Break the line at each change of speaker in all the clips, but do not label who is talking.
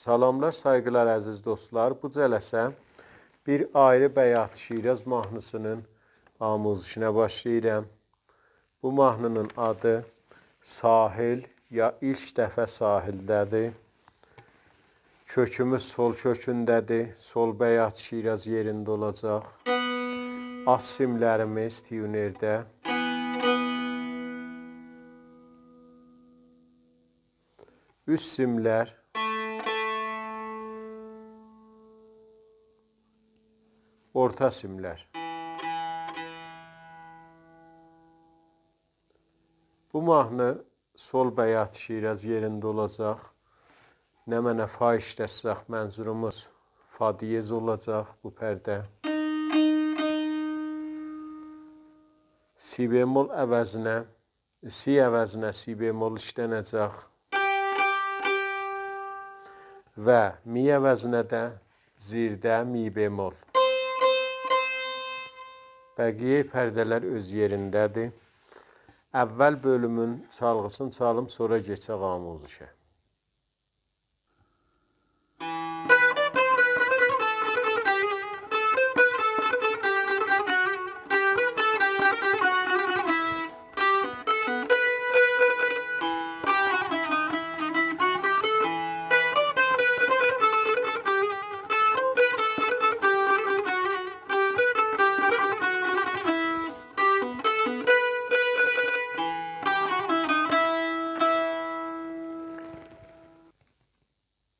Salamlar, saygılar əziz dostlar. Bu cələsə bir ayrı Bəyat Şiraz mahnısının amuzişinə başlayıram. Bu mahnının adı Sahil ya ilk dəfə sahildədir. Kökümüz sol kökündədir. Sol Bəyat Şiraz yerində olacaq. Az simlərimiz tiyunerdə. Üst simlər. Orta simlər. Bu mahnı sol Bəyat Şiraz yerində olacaq. Nə mənə fa işlətsək mənzurumuz fa diyez olacaq bu pərdə. Si bemol əvəzinə, si əvəzinə si bemol işlənəcək. Və mi əvəzinə də zirdə mi bemol. Bəqiyyə pərdələr öz yerindədir. Əvvəl bölümün çalğısını çalım, sonra keçək amuzişə.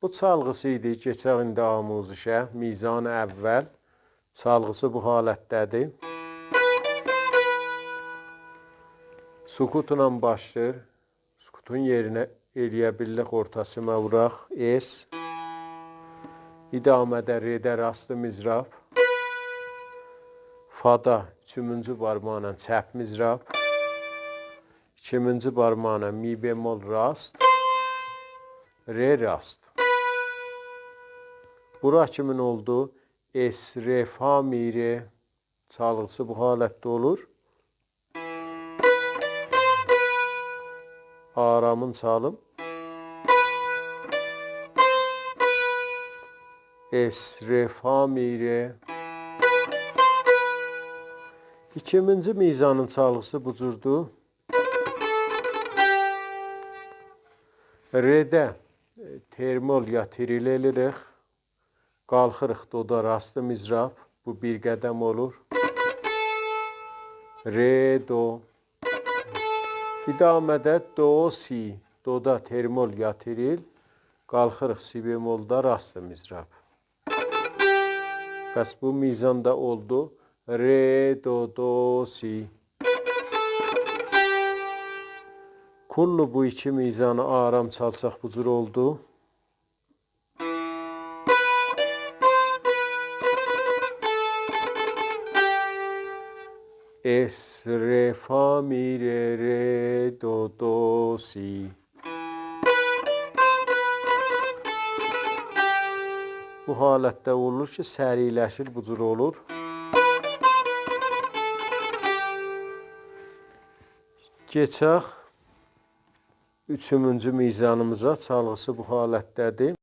Bu çalğısı idi, keçək indi amuzişə. Mizan-ı əvvəl çalğısı bu halətdədir. Sukutla başlayır. Sukutun yerinə eləyə bildik orta simə vuraq. Es. İdamədə redə rastı mizrab. Fada 3-cü barmaqla çəp mizrab. 2-ci barmaqla mi bemol rast. Re rast. Bura kimin oldu? Es, re, fa, mi, re çalğısı bu halətdə olur. Aramın çalım. Es, re, fa, mi, re. 2-ci mizanın çalğısı bu cürdür. Re'də termol ya tril eləyirik. Qalxırıq doda rastı mizrab. Bu bir qədəm olur. Re, do. İdamədə do, si. Doda termol ya tril. Qalxırıq si bemolda rastı mizrab. Bəs bu mizanda oldu. Re, do, do, si. Kullu bu iki mizanı aram çalsaq bu cür oldu. Es, re, fa, mi, re, re, do, do, si. Bu halətdə olur ki, səriləşir, bu cür olur. Keçək 3-cü mizanımıza, çalğısı bu halətdədir.